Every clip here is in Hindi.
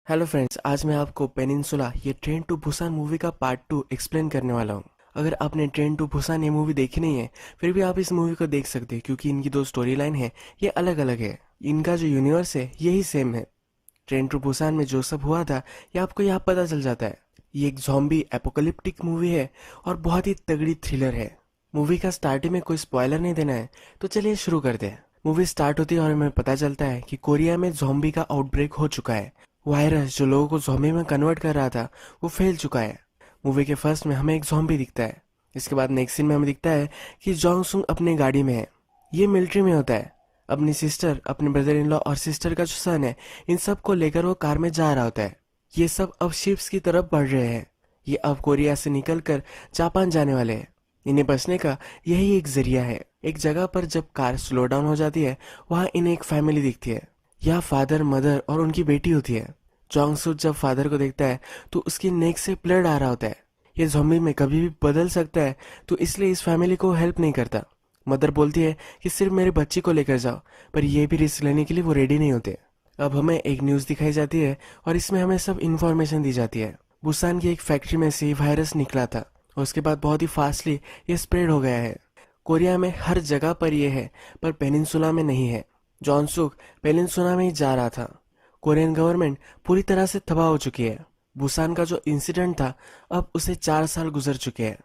हेलो फ्रेंड्स, आज मैं आपको पेनिनसुला ये ट्रेन टू बुसान मूवी का पार्ट 2 एक्सप्लेन करने वाला हूँ। अगर आपने ट्रेन टू बुसान ये मूवी देखी नहीं है, फिर भी आप इस मूवी को देख सकते हैं क्योंकि इनकी दो स्टोरी लाइन है, ये अलग अलग है। इनका जो यूनिवर्स है यही सेम है। ट्रेन टू बुसान में जो सब हुआ था ये आपको यहाँ पता चल जाता है। ये एक जॉम्बी एपोकलिप्टिक मूवी है और बहुत ही तगड़ी थ्रिलर है। मूवी का स्टार्टिंग में कोई स्पॉइलर नहीं देना है, तो चलिए शुरू करते हैं। मूवी स्टार्ट होती है और हमें पता चलता है कि कोरिया में जॉम्बी का आउटब्रेक हो चुका है। वायरस जो लोगों को ज़ॉम्बी में कन्वर्ट कर रहा था वो फैल चुका है। मूवी के फर्स्ट में हमें एक ज़ॉम्बी दिखता है। इसके बाद नेक्स्ट सीन में हमें दिखता है कि जोंग सुंग अपने गाड़ी में है। ये मिलिट्री में होता है। अपनी सिस्टर, अपने ब्रदर इन लॉ और सिस्टर का जो सन है, इन सब को लेकर वो कार में जा रहा होता है। ये सब अब शिप्स की तरफ बढ़ रहे हैं। ये अब कोरिया से निकल कर जापान जाने वाले हैं। इन्हें बचने का यही एक जरिया है। एक जगह पर जब कार स्लो डाउन हो जाती है, वहाँ इन्हें एक फैमिली दिखती है। यह फादर, मदर और उनकी बेटी होती है। जोंग सुक जब फादर को देखता है तो उसकी नेक से ब्लड आ रहा होता है। ये ज़ॉम्बी में कभी भी बदल सकता है, तो इसलिए इस फैमिली को हेल्प नहीं करता। मदर बोलती है कि सिर्फ मेरे बच्ची को लेकर जाओ, पर ये भी रिस्क लेने के लिए वो रेडी नहीं होते। अब हमें एक न्यूज़ दिखाई जाती है और इसमें हमें सब इन्फॉर्मेशन दी जाती है। बुसान की एक फैक्ट्री में से वायरस निकला था और उसके बाद बहुत ही फास्टली ये स्प्रेड हो गया है। कोरिया में हर जगह पर यह है, पर पेनिनसुला में नहीं है। जॉन सुक पेनिनसुला में ही जा रहा था। कोरियन गवर्नमेंट पूरी तरह से तबाह हो चुकी है। बुसान का जो इंसिडेंट था, अब उसे 4 साल गुजर चुके हैं।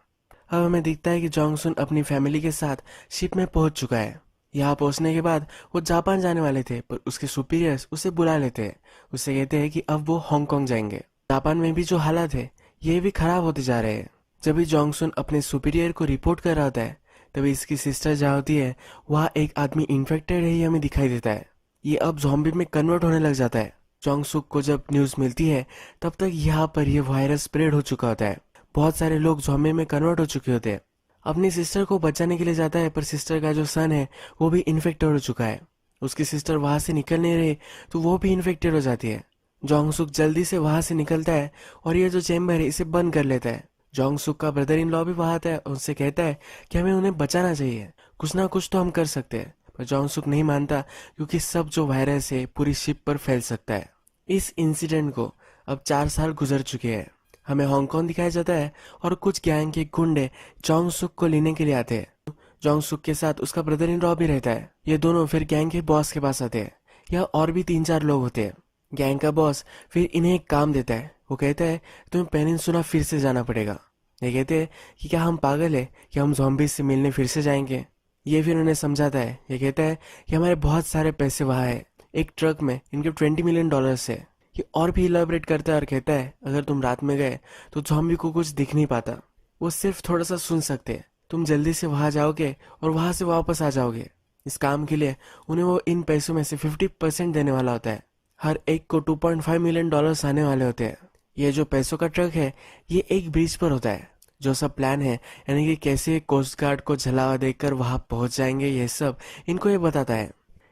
अब हमें दिखता है कि जोंग सुन अपनी फैमिली के साथ शिप में पहुंच चुका है। यहाँ पहुंचने के बाद वो जापान जाने वाले थे, पर उसके सुपीरियर्स उसे बुला लेते हैं। उसे कहते हैं कि अब वो हांगकांग जाएंगे। जापान में भी जो हालात है ये भी खराब होते जा रहे हैं। जब भी जोंग सुन अपने सुपीरियर को रिपोर्ट कर रहा होता है, तभी इसकी सिस्टर जहाँ होती है वहाँ एक आदमी इन्फेक्टेड है ये हमें दिखाई देता है। ये अब ज़ॉम्बी में कन्वर्ट होने लग जाता है। जोंग सुक को जब न्यूज़ मिलती है, तब तक यहाँ पर यह वायरस स्प्रेड हो चुका होता है। बहुत सारे लोग ज़ॉम्बी में कन्वर्ट हो चुके होते हैं। अपनी सिस्टर को बचाने के लिए जाता है, पर सिस्टर का जो सन है वो भी इन्फेक्टेड हो चुका है। उसकी सिस्टर वहां से निकल नहीं रही, तो वो भी इन्फेक्टेड हो जाती है। जोंग सुक जल्दी से वहां से निकलता है और ये जो चेम्बर है इसे बंद कर लेता है। जोंग सुक का ब्रदर इन लॉ भी वहां आता है और उससे कहता है कि हमें उन्हें बचाना चाहिए, कुछ ना कुछ तो हम कर सकते हैं। पर जोंग सुक नहीं मानता, क्योंकि सब जो वायरस है पूरी शिप पर फैल सकता है। इस इंसिडेंट को अब 4 साल गुजर चुके हैं। हमें हांगकांग दिखाया जाता है और कुछ गैंग के गुंडे जोंग सुक को लेने के लिए आते हैं। जोंग सुक के साथ उसका ब्रदर इन लॉ भी रहता है। ये दोनों फिर गैंग के बॉस के पास आते हैं। यहाँ और भी 3-4 लोग होते हैं। गैंग का बॉस फिर इन्हें एक काम देता है। वो कहता है तुम्हें पेनिनसुला फिर से जाना पड़ेगा। ये कहते हैं कि क्या हम पागल है कि हम ज़ॉम्बीज से मिलने फिर से जाएंगे। ये फिर उन्हें समझाता है। ये कहता है कि हमारे बहुत सारे पैसे वहाँ है, एक ट्रक में इनके $20 मिलियन है। ये और भी इलाबरेट करता है और कहता है अगर तुम रात में गए तो ज़ॉम्बी को कुछ दिख नहीं पाता, वो सिर्फ थोड़ा सा सुन सकते हैं। तुम जल्दी से वहाँ जाओगे और वहाँ से वापस आ जाओगे। इस काम के लिए उन्हें वो इन पैसों में से 50% देने वाला होता है। हर एक को $2.5 मिलियन आने वाले होते हैं। ये जो पैसों का ट्रक है ये एक ब्रिज पर होता है। जो सब प्लान है, यानी कि कैसे कोस्ट गार्ड को जलावा देकर वहां पहुंच जाएंगे, ये सब इनको ये बताता है।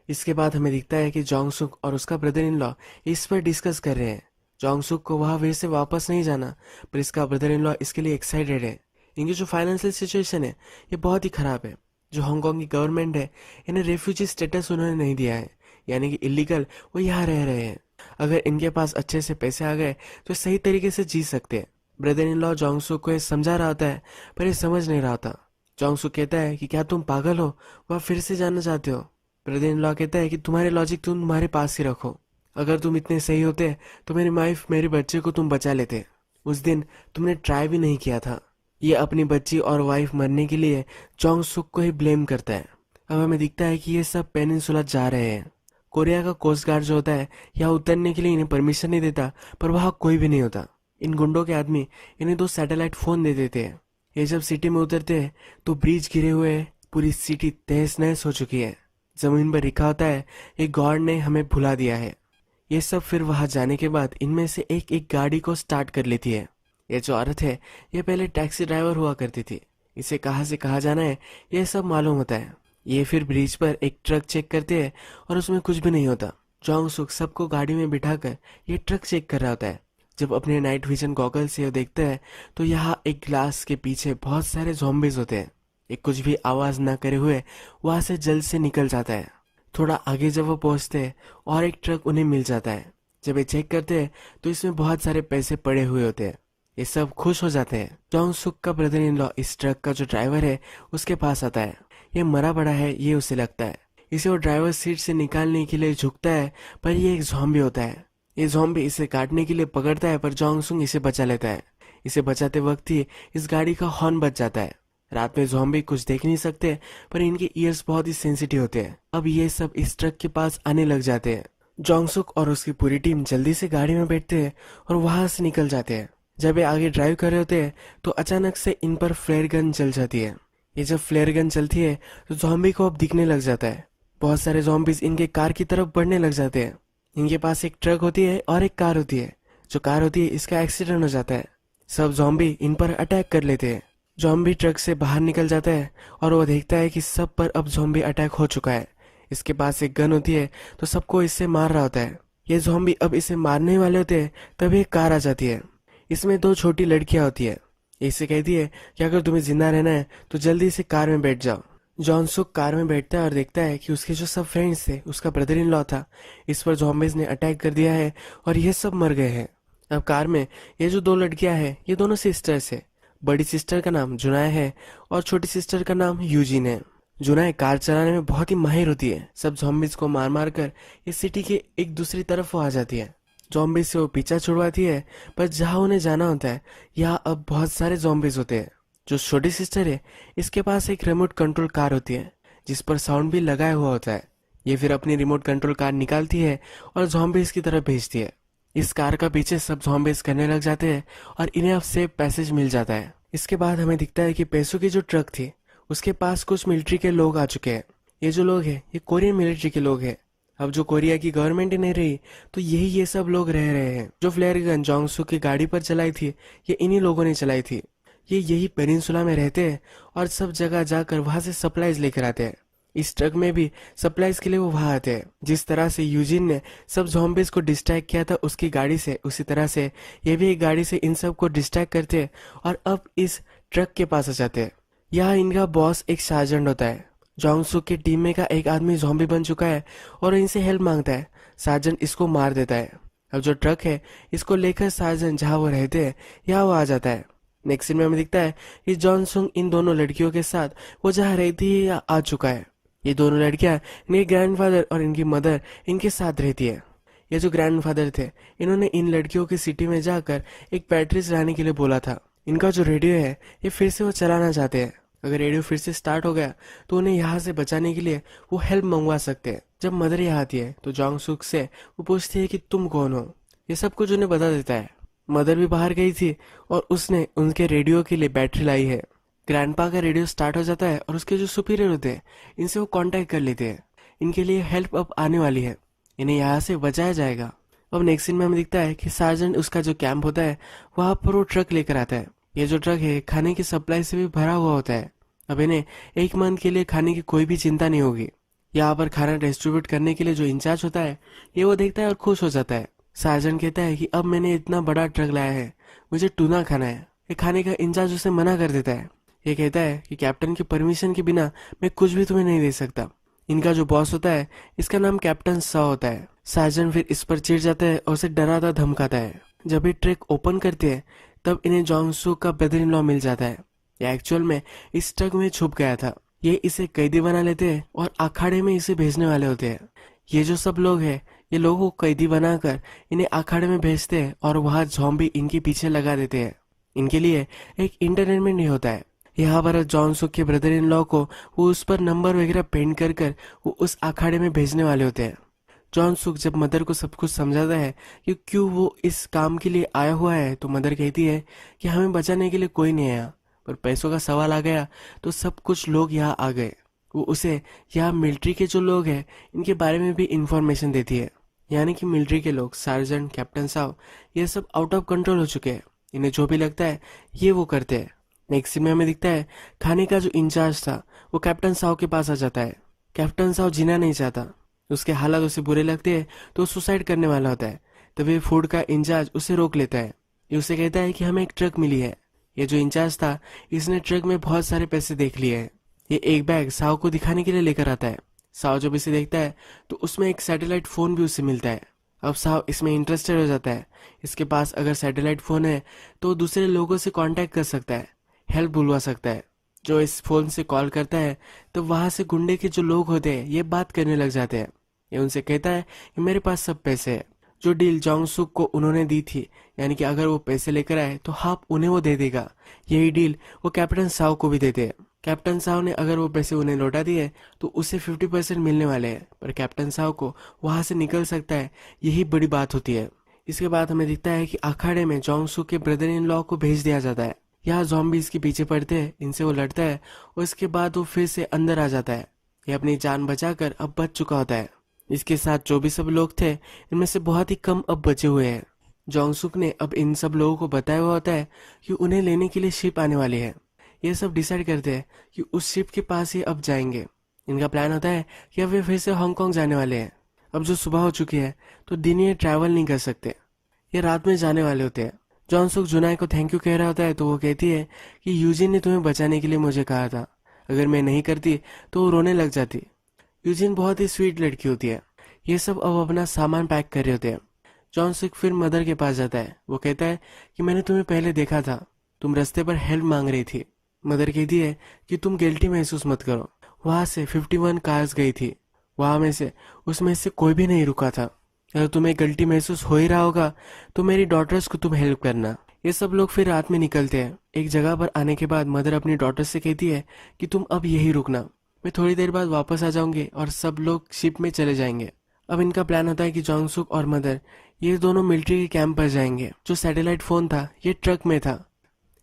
इसके बाद हमें दिखता है कि जोंग सुक और उसका ब्रदर इन लॉ इस पर डिस्कस कर रहे हैं। जोंग सुक को वहां वे से वापस नहीं जाना, पर इसका ब्रदर इन लॉ इसके लिए एक्साइटेड है। इनकी जो फाइनेंशियल सिचुएशन है ये बहुत ही खराब है। जो हांगकांग की गवर्नमेंट है, इन्हें रेफ्यूजी स्टेटस उन्होंने नहीं दिया है, यानी कि इलीगल वो यहाँ रह रहे हैं। अगर इनके पास अच्छे से पैसे आ गए तो सही तरीके से जी सकते हैं। ब्रदर इन लॉ जोंग सुक को ये समझा रहा होता है, पर ये समझ नहीं रहा था। जोंग सुक कहता है कि क्या तुम पागल हो, वह फिर से जाना चाहते हो। ब्रदर इन लॉ कहता है कि तुम्हारे लॉजिक तुम तुम्हारे पास ही रखो। अगर तुम इतने सही होते तो मेरी वाइफ, मेरे बच्चे को तुम बचा लेते। उस दिन तुमने ट्राई भी नहीं किया था। ये अपनी बच्ची और वाइफ मरने के लिए जोंग सुक को ही ब्लेम करता है। अब हमें दिखता है कि ये सब पेनिनसुला जा रहे हैं। कोरिया का कोस्ट गार्ड जो होता है यहाँ उतरने के लिए इन्हें परमिशन नहीं देता, पर वहाँ कोई भी नहीं होता। इन गुंडों के आदमी इन्हें 2 सैटेलाइट फोन दे देते हैं। ये जब सिटी में उतरते हैं तो ब्रिज गिरे हुए हैं, पूरी सिटी तहस नहस हो चुकी है। जमीन पर लिखा होता है ये गॉड ने हमें भुला दिया है। ये सब फिर वहां जाने के बाद इनमें से एक एक गाड़ी को स्टार्ट कर लेती है। ये जो औरत है ये पहले टैक्सी ड्राइवर हुआ करती थी। इसे कहाँ से कहाँ जाना है ये सब मालूम होता है। ये फिर ब्रिज पर एक ट्रक चेक करते हैं और उसमें कुछ भी नहीं होता। जोंग सुक सबको गाड़ी में बिठाकर ये ट्रक चेक कर रहा होता है। जब अपने नाइट विजन गॉगल से वो देखता है तो यहाँ एक ग्लास के पीछे बहुत सारे ज़ॉम्बीज होते हैं। एक कुछ भी आवाज ना करे हुए वहां से जल्द से निकल जाता है। थोड़ा आगे जब वो पहुंचते हैं और एक ट्रक उन्हें मिल जाता है। जब ये चेक करते हैं तो इसमें बहुत सारे पैसे पड़े हुए होते हैं। ये सब खुश हो जाते हैं। जॉन्ग सुक का ब्रदर इन लॉ इस ट्रक का जो ड्राइवर है उसके पास आता है। ये मरा पड़ा है ये उसे लगता है। इसे वो ड्राइवर सीट से निकालने के लिए झुकता है, पर ये एक ज़ॉम्बी होता है। ये ज़ॉम्बी इसे काटने के लिए पकड़ता है, पर जॉन्ग सुक इसे बचा लेता है। इसे बचाते वक्त ही इस गाड़ी का हॉर्न बज जाता है। रात में ज़ॉम्बी कुछ देख नहीं सकते, पर इनके ईयर्स बहुत ही सेंसिटिव होते हैं। अब ये सब इस ट्रक के पास आने लग जाते हैं। जॉन्ग सुक और उसकी पूरी टीम जल्दी से गाड़ी में बैठते हैं और वहां से निकल जाते हैं। जब ये आगे ड्राइव कर रहे होते हैं तो अचानक से इन पर फ्लेयर गन चल जाती है। ये जब फ्लेयर गन चलती है तो ज़ॉम्बी को अब दिखने लग जाता है। बहुत सारे ज़ॉम्बीज इनके कार की तरफ बढ़ने लग जाते हैं। इनके पास एक ट्रक होती है और एक कार होती है। जो कार होती है इसका एक्सीडेंट हो जाता है। सब ज़ॉम्बी इन पर अटैक कर लेते हैं। ज़ॉम्बी ट्रक से बाहर निकल जाता है और वो देखता है कि सब पर अब ज़ॉम्बी अटैक हो चुका है। इसके पास एक गन होती है तो सबको इससे मार रहा होता है। ये ज़ॉम्बी अब इसे मारने वाले होते हैं तभी एक कार आ जाती है। इसमें दो छोटी लड़कियां होती है। इससे कहती है कि अगर तुम्हें जिंदा रहना है तो जल्दी से कार में बैठ जाओ। जॉन सुक कार में बैठता है और देखता है कि उसके जो सब फ्रेंड्स थे, उसका ब्रदर इन लॉ था, इस पर ज़ॉम्बीज ने अटैक कर दिया है और ये सब मर गए हैं। अब कार में ये जो दो लड़कियां हैं ये दोनों सिस्टर्स है। बड़ी सिस्टर का नाम जुनाय है और छोटी सिस्टर का नाम यूजिन है। जुनाय कार चलाने में बहुत ही माहिर होती है। सब ज़ॉम्बीज को मार मार कर इस सिटी के एक दूसरी तरफ वो आ जाती है। ज़ॉम्बीज से वो पीछा छुड़वाती है, पर जहाँ उन्हें जाना होता है यहाँ अब बहुत सारे ज़ॉम्बीज होते हैं। जो छोटी सिस्टर है इसके पास एक रिमोट कंट्रोल कार होती है जिस पर साउंड भी लगाया हुआ होता है। ये फिर अपनी रिमोट कंट्रोल कार निकालती है और ज़ॉम्बीज की तरफ भेजती है। इस कार का पीछे सब ज़ॉम्बीज करने लग जाते हैं और इन्हें अब सेफ पैसेज मिल जाता है। इसके बाद हमें दिखता है कि पैसों की जो ट्रक थी उसके पास कुछ मिलिट्री के लोग आ चुके हैं। ये जो लोग हैं ये कोरियन मिलिट्री के लोग हैं। अब जो कोरिया की गवर्नमेंट ही नहीं रही तो यही ये सब लोग रह रहे हैं। जो फ्लेयर गन जॉन्ग सुक की गाड़ी पर चलाई थी ये इन्हीं लोगों ने चलाई थी। ये यही पेनिनसुला में रहते हैं और सब जगह जाकर वहां से सप्लाईज लेकर आते हैं। इस ट्रक में भी सप्लाईज के लिए वो वहां आते हैं। जिस तरह से यूजिन ने सब ज़ॉम्बीज को डिस्ट्रैक्ट किया था उसकी गाड़ी से, उसी तरह से ये भी एक गाड़ी से इन सब को डिस्ट्रैक्ट करते हैं और अब इस ट्रक के पास आ जाते हैं। यहाँ इनका बॉस एक सार्जेंट होता है। जॉन्ग सुक की टीम में का एक आदमी ज़ॉम्बी बन चुका है और इनसे हेल्प मांगता है। सार्जेंट इसको मार देता है। अब जो ट्रक है इसको लेकर सार्जेंट जहाँ वो रहते हैं यहाँ वो आ जाता है। नेक्स्ट सीन में हमें दिखता है कि जॉन सुंग इन दोनों लड़कियों के साथ वो जहाँ रहती है यहाँ आ चुका है। ये दोनों लड़कियां इनके ग्रैंडफादर और इनकी मदर इनके साथ रहती है। ये जो ग्रैंडफादर थे इन्होंने इन लड़कियों की सिटी में जाकर एक बैटरीज लाने के लिए बोला था। इनका जो रेडियो है ये फिर से वो चलाना चाहते हैं। अगर रेडियो फिर से स्टार्ट हो गया तो उन्हें यहाँ से बचाने के लिए वो हेल्प मंगवा सकते हैं। जब मदर यहाँ आती है तो जॉन्ग सुक से वो पूछती है कि तुम कौन हो। ये सब कुछ उन्हें बता देता है। मदर भी बाहर गई थी और उसने उनके रेडियो के लिए बैटरी लाई है। ग्रैंडपा का रेडियो स्टार्ट हो जाता है और उसके जो सुपीरियर होते हैं इनसे वो कांटेक्ट कर लेते हैं। इनके लिए हेल्प अब आने वाली है, इन्हें यहाँ से बचाया जाएगा। अब नेक्स्ट सीन में हमें दिखता है कि सार्जेंट उसका जो कैंप होता है वहां पर वो ट्रक लेकर आता है। ये जो ट्रक है खाने की सप्लाई से भी भरा हुआ होता है। अब इन्हें एक मंथ के लिए खाने की कोई भी चिंता नहीं होगी। यहाँ पर खाना डिस्ट्रीब्यूट करने के लिए जो इंचार्ज होता है ये वो देखता है और खुश हो जाता है। सार्जेंट कहता है कि अब मैंने इतना बड़ा ट्रक लाया है, मुझे टूना खाना है। ये खाने का इंचार्ज उसे मना कर देता है। ये कहता है कि कैप्टन की परमिशन के बिना मैं कुछ भी तुम्हें नहीं दे सकता। इनका जो बॉस होता है इसका नाम कैप्टन सा होता है। सार्जेंट फिर इस पर चिढ़ जाता है और उसे डराता धमकाता है। जब ये ट्रक ओपन करते हैं तब इन्हें जॉन्ग सुक का ब्रदर इन लॉ मिल जाता है। ये एक्चुअल में इस ट्रक में छुप गया था। ये इसे कैदी बना लेते हैं और अखाड़े में इसे भेजने वाले होते हैं। ये जो सब लोग हैं ये लोगों को कैदी बनाकर इन्हें अखाड़े में भेजते हैं और वहाँ ज़ॉम्बी इनके पीछे लगा देते हैं। इनके लिए एक इंटरटेनमेंट नहीं होता है। यहाँ पर जॉन सुक के ब्रदर इन लॉ को वो उस पर नंबर वगैरह पेंट कर कर वो उस अखाड़े में भेजने वाले होते हैं। जॉन सुक जब मदर को सब कुछ समझाता है कि क्यों वो इस काम के लिए आया हुआ है तो मदर कहती है कि हमें बचाने के लिए कोई नहीं आया, पर पैसों का सवाल आ गया तो सब कुछ लोग यहाँ आ गए। वो उसे यहाँ मिलिट्री के जो लोग हैं इनके बारे में भी इंफॉर्मेशन देती है। यानी कि मिलिट्री के लोग, सार्जेंट, कैप्टन साहब, ये सब आउट ऑफ कंट्रोल हो चुके हैं। इन्हें जो भी लगता है ये वो करते हैं। नेक्स्ट सीन में हमें दिखता है खाने का जो इंचार्ज था वो कैप्टन साहब के पास आ जाता है। कैप्टन साहब जीना नहीं चाहता, उसके हालात उसे बुरे लगते हैं तो सुसाइड करने वाला होता है। तभी फूड का इंचार्ज उसे रोक लेता है। ये उसे कहता है कि हमें एक ट्रक मिली है। ये जो इंचार्ज था इसने ट्रक में बहुत सारे पैसे देख लिए हैं। ये एक बैग साव को दिखाने के लिए लेकर आता है। साव जब इसे देखता है तो उसमें एक सैटेलाइट फोन भी उसे मिलता है। अब साव इसमें इंटरेस्टेड हो जाता है। इसके पास अगर सैटेलाइट फ़ोन है तो वो दूसरे लोगों से कांटेक्ट कर सकता है, हेल्प बुलवा सकता है। जो इस फ़ोन से कॉल करता है तो वहाँ से गुंडे के जो लोग होते हैं ये बात करने लग जाते हैं। ये उनसे कहता है कि मेरे पास सब पैसे है। जो डील जोंग सुक को उन्होंने दी थी, यानी कि अगर वो पैसे लेकर आए तो हाफ उन्हें वो दे देगा, यही डील वो कैप्टन साव को भी देते हैं। कैप्टन साव ने अगर वो पैसे उन्हें लौटा दिए तो उसे 50% मिलने वाले हैं, पर कैप्टन साव को वहां से निकल सकता है, यही बड़ी बात होती है। इसके बाद हमें दिखता है कि अखाड़े में जोंग सुक के ब्रदर इन लॉ को भेज दिया जाता है। यहाँ जॉम्बीज के पीछे पड़ते हैं, इनसे वो लड़ता है और इसके बाद वो फिर से अंदर आ जाता है। ये अपनी जान बचाकर अब बच चुका होता है। इसके साथ जो भी सब लोग थे इनमें से बहुत ही कम अब बचे हुए हैं। जोंगसुक ने अब इन सब लोगों को बताया हुआ होता है कि उन्हें लेने के लिए शिप आने वाली है। ये सब डिसाइड करते हैं कि उस शिप के पास ही अब जाएंगे। इनका प्लान होता है कि अब वे फिर से हांगकांग जाने वाले हैं। अब जो सुबह हो चुकी है तो दिन ये ट्रैवल नहीं कर सकते, ये रात में जाने वाले होते हैं। जॉनसुक जुनाई को थैंक यू कह रहा होता है तो वो कहती है कि यूजिन ने तुम्हें बचाने के लिए मुझे कहा था, अगर मैं नहीं करती तो वो रोने लग जाती। यूजिन बहुत ही स्वीट लड़की होती है। ये सब अब अपना सामान पैक कर रहे होते हैं। जॉनसुक फिर मदर के पास जाता है। वो कहता है कि मैंने तुम्हें पहले देखा था, तुम रास्ते पर हेल्प मांग रही थी। मदर कहती है कि तुम गिल्टी महसूस मत करो, वहां से 51 कार्स गई थी, वहां में से उसमें से कोई भी नहीं रुका था। अगर तुम्हें गिल्टी महसूस हो ही रहा होगा तो मेरी डॉटर्स को तुम हेल्प करना। ये सब लोग फिर रात में निकलते हैं। एक जगह पर आने के बाद मदर अपनी डॉटर से कहती है कि तुम अब यही रुकना, मैं थोड़ी देर बाद वापस आ जाऊंगी और सब लोग शिप में चले जाएंगे। अब इनका प्लान होता है कि जोंगसुक और मदर ये दोनों मिलिट्री के कैंप पर जाएंगे। जो सैटेलाइट फोन था ये ट्रक में था।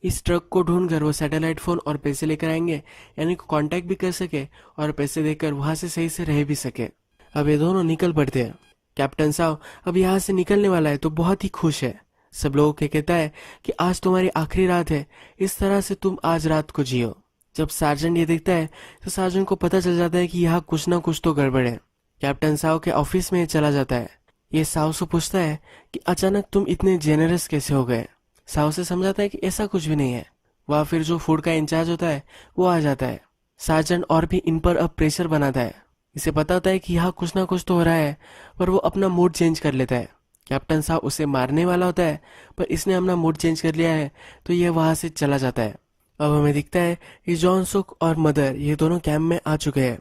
इस ट्रक को ढूंढकर वो सैटेलाइट फोन और पैसे लेकर आएंगे, यानी को कांटेक्ट भी कर सके और पैसे देकर वहां से सही से रह भी सके। अब ये दोनों निकल पड़ते हैं। कैप्टन साव अब यहाँ से निकलने वाला है तो बहुत ही खुश है। सब लोगों के कहता है कि आज तुम्हारी आखिरी रात है, इस तरह से तुम आज रात को जियो। जब सार्जेंट ये देखता है तो सार्जेंट को पता चल जाता है कि यहाँ कुछ ना कुछ तो गड़बड़ है। कैप्टन साव के ऑफिस में चला जाता है। ये साव से पूछता है कि अचानक तुम इतने जेनरस कैसे हो गए। साव से समझाता है कि ऐसा कुछ भी नहीं है। वह फिर जो फूड का इंचार्ज होता है वो आ जाता है। सार्जेंट और भी इन पर अब प्रेशर बनाता है। इसे पता होता है कि यहाँ कुछ ना कुछ तो हो रहा है, पर वो अपना मूड चेंज कर लेता है। कैप्टन साहब उसे मारने वाला होता है, पर इसने अपना मूड चेंज कर लिया है तो ये वहां से चला जाता है। अब हमें दिखता है कि जॉनसुक और मदर ये दोनों कैंप में आ चुके हैं।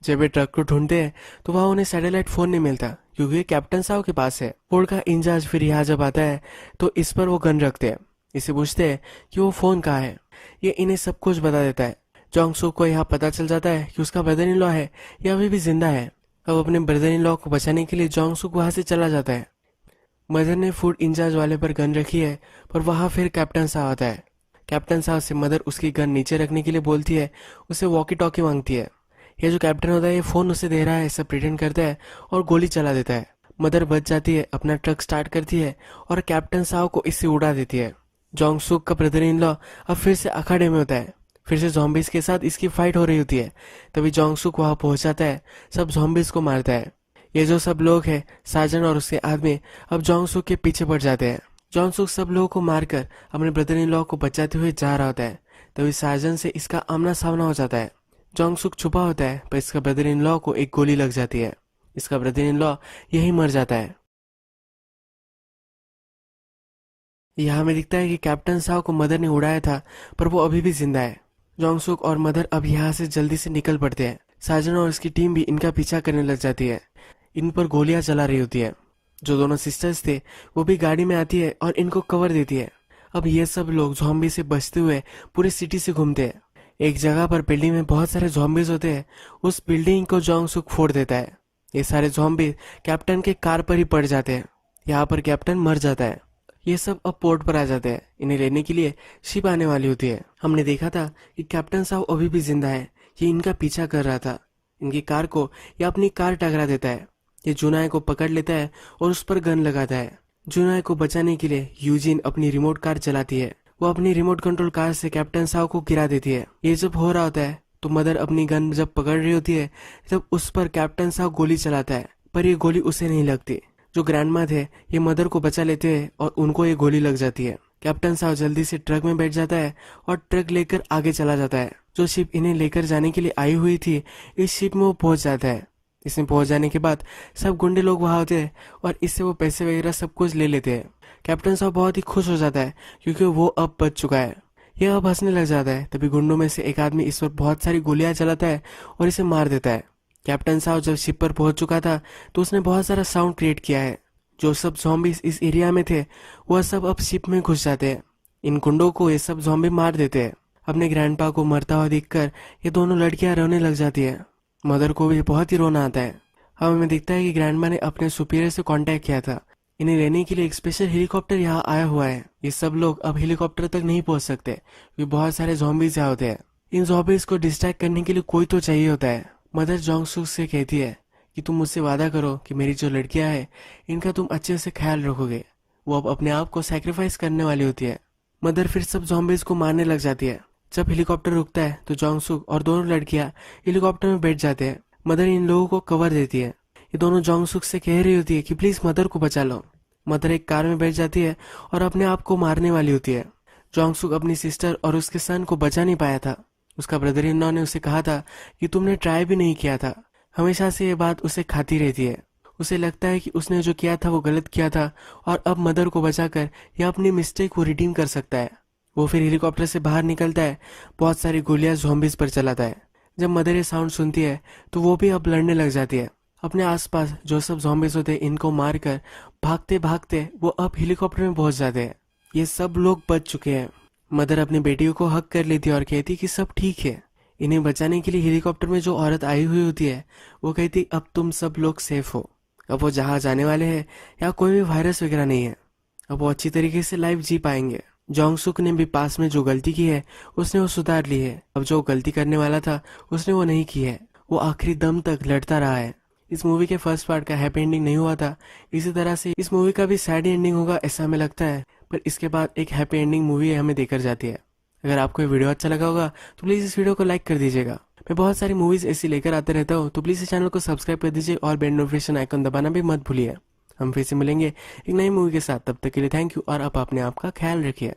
जब ये ट्रक को ढूंढते हैं तो वहां उन्हें सैटेलाइट फोन नहीं मिलता, क्योंकि ये कैप्टन साहब के पास है। फूड का इंचार्ज फिर यहाँ जब आता है तो इस पर वो गन रखते हैं। इसे पूछते हैं कि वो फोन कहाँ है। ये इन्हें सब कुछ बता देता है। जोंगसुक को यहाँ पता चल जाता है कि उसका ब्रदर इन लॉ है, यह अभी भी जिंदा है। अब अपने ब्रदर इन लॉ को बचाने के लिए जोंगसुक वहां से चला जाता है। मदर ने फूड इंचार्ज वाले पर गन रखी है, पर वहां फिर कैप्टन साहब आता है। कैप्टन साहब से मदर उसकी गन नीचे रखने के लिए बोलती है, उसे वॉकी टॉकी मांगती है। ये जो कैप्टन होता है ये फोन उसे दे रहा है, सब प्रिटेंड करता है और गोली चला देता है। मदर बच जाती है, अपना ट्रक स्टार्ट करती है और कैप्टन साहब को इससे उड़ा देती है। जोंगसुक का ब्रदर इन लॉ अब फिर से अखाड़े में होता है। फिर से ज़ॉम्बीज के साथ इसकी फाइट हो रही होती है। तभी जोंगसुक वहां पहुंच जाता है, सब ज़ॉम्बीज को मारता है। ये जो सब लोग हैं, सार्जन और उसके आदमी अब जोंगसुक के पीछे पड़ जाते हैं। जोंगसुक सब लोगों को मारकर अपने ब्रदर इन लॉ को बचाते हुए जा रहा होता है। तभी सार्जन से इसका आमना सामना हो जाता है। जोंगसुक छुपा होता है, पर इसका ब्रदर इन लॉ को एक गोली लग जाती है। इसका ब्रदर इन लॉ यही मर जाता है। यहाँ में दिखता है कि कैप्टन साहब को मदर ने उड़ाया था, पर वो अभी भी जिंदा है। जोंगसुक और मदर अब यहाँ से जल्दी से निकल पड़ते हैं। साजन और उसकी टीम भी इनका पीछा करने लग जाती है। इन पर गोलियां चला रही होती है। जो दोनों सिस्टर्स थे वो भी गाड़ी में आती है और इनको कवर देती है। अब ये सब लोग ज़ॉम्बी से बचते हुए पूरी सिटी से घूमते हैं। एक जगह पर बिल्डिंग में बहुत सारे ज़ॉम्बीज होते हैं। उस बिल्डिंग को जोंगसुक फोड़ देता है। ये सारे ज़ॉम्बी कैप्टन के कार पर ही पड़ जाते हैं। यहाँ पर कैप्टन मर जाता है। ये सब अब पोर्ट पर आ जाते हैं। इन्हें लेने के लिए शिप आने वाली होती है। हमने देखा था कि कैप्टन साहब अभी भी जिंदा है। ये इनका पीछा कर रहा था। इनकी कार को ये अपनी कार टकरा देता है। ये जुनाई को पकड़ लेता है और उस पर गन लगाता है। जुनाई को बचाने के लिए यूजिन अपनी रिमोट कार चलाती है। वो अपनी रिमोट कंट्रोल कार से कैप्टन साहब को गिरा देती है। ये जब हो रहा होता है तो मदर अपनी गन जब पकड़ रही होती है तब उस पर कैप्टन साहब गोली चलाता है, पर ये गोली उसे नहीं लगती। जो ग्रैंडमा थे ये मदर को बचा लेते हैं और उनको ये गोली लग जाती है। कैप्टन साहब जल्दी से ट्रक में बैठ जाता है और ट्रक लेकर आगे चला जाता है। जो शिप इन्हें लेकर जाने के लिए आई हुई थी इस शिप में वो पहुंच जाता है। इसमें पहुंच जाने के बाद सब गुंडे लोग वहां होते हैं और इससे वो पैसे वगैरह सब कुछ ले लेते हैं। कैप्टन साहब बहुत ही खुश हो जाता है क्योंकि वो अब बच चुका है। यह अब हंसने लग जाता है। तभी गुंडों में से एक आदमी इस पर बहुत सारी गोलियां चलाता है और इसे मार देता है। कैप्टन साहब जब शिप पर पहुंच चुका था तो उसने बहुत सारा साउंड क्रिएट किया है। जो सब ज़ॉम्बीज इस एरिया में थे वह सब अब शिप में घुस जाते हैं। इन गुंडों को ये सब ज़ॉम्बी मार देते हैं। अपने ग्रैंडपा को मरता हुआ देखकर ये दोनों लड़कियां रोने लग जाती है। मदर को भी बहुत ही रोना आता है। अब हमें दिखता है कि ग्रैंडमा ने अपने सुपीरियर से कांटेक्ट किया था। इन्हें लेने के लिए एक स्पेशल हेलीकॉप्टर यहाँ आया हुआ है। ये सब लोग अब हेलीकॉप्टर तक नहीं पहुंच सकते क्योंकि बहुत सारे ज़ॉम्बीज यहाँ होते हैं। इन ज़ॉम्बीज को डिस्ट्रैक्ट करने के लिए कोई तो चाहिए होता है। मदर जोंगसुक से कहती है कि तुम मुझसे वादा करो कि मेरी जो लड़कियां हैं इनका तुम अच्छे से ख्याल रखोगे। वो अब अपने आप को सैक्रिफाइस करने वाली होती है। मदर फिर सब ज़ॉम्बीज को मारने लग जाती है। जब हेलीकॉप्टर रुकता है तो जोंगसुक और दोनों लड़कियां हेलीकॉप्टर में बैठ जाते हैं। मदर इन लोगों को कवर देती है। ये दोनों जोंगसुक से कह रही होती है कि प्लीज मदर को बचा लो। मदर एक कार में बैठ जाती है और अपने आप को मारने वाली होती है। जोंगसुक अपनी सिस्टर और उसके सन को बचा नहीं पाया था। उसका ब्रदर इन लॉ ने उसे कहा था कि तुमने ट्राई भी नहीं किया था। हमेशा से ये बात उसे खाती रहती है। उसे लगता है कि उसने जो किया था वो गलत किया था और अब मदर को बचाकर यह अपनी मिस्टेक को रिडीम कर सकता है। वो फिर हेलीकॉप्टर से बाहर निकलता है। बहुत सारी गोलियां ज़ॉम्बीज पर चलाता है। जब मदर ये साउंड सुनती है तो वो भी अब लड़ने लग जाती है। अपने आसपास जो सब ज़ॉम्बीज होते हैं इनको मारकर भागते भागते वो अब हेलीकॉप्टर में पहुंच जाते हैं। ये सब लोग बच चुके हैं। मदर अपनी बेटियों को हक कर लेती है और कहती कि सब ठीक है। इन्हें बचाने के लिए हेलीकॉप्टर में जो औरत आई हुई होती है वो कहती अब तुम सब लोग सेफ हो। अब वो जहाँ जाने वाले हैं यहाँ कोई भी वायरस वगैरह नहीं है। अब वो अच्छी तरीके से लाइफ जी पाएंगे। जोंगसुक ने भी पास में जो गलती की है उसने वो सुधार ली है। अब जो गलती करने वाला था उसने वो नहीं की है। वो आखिरी दम तक लड़ता रहा है। इस मूवी के फर्स्ट पार्ट का हैप्पी एंडिंग नहीं हुआ था। इसी तरह से इस मूवी का भी सैड एंडिंग होगा ऐसा हमें लगता है। पर इसके बाद एक हैप्पी एंडिंग मूवी हमें देकर जाती है। अगर आपको ये वीडियो अच्छा लगा होगा तो प्लीज़ इस वीडियो को लाइक कर दीजिएगा। मैं बहुत सारी मूवीज ऐसी लेकर आते रहता हूँ तो प्लीज़ इस चैनल को सब्सक्राइब कर दीजिए और बेल नोटिफिकेशन आइकन दबाना भी मत भूलिए। हम फिर से मिलेंगे एक नई मूवी के साथ। तब तक के लिए थैंक यू और आप अपने आप का ख्याल रखिए।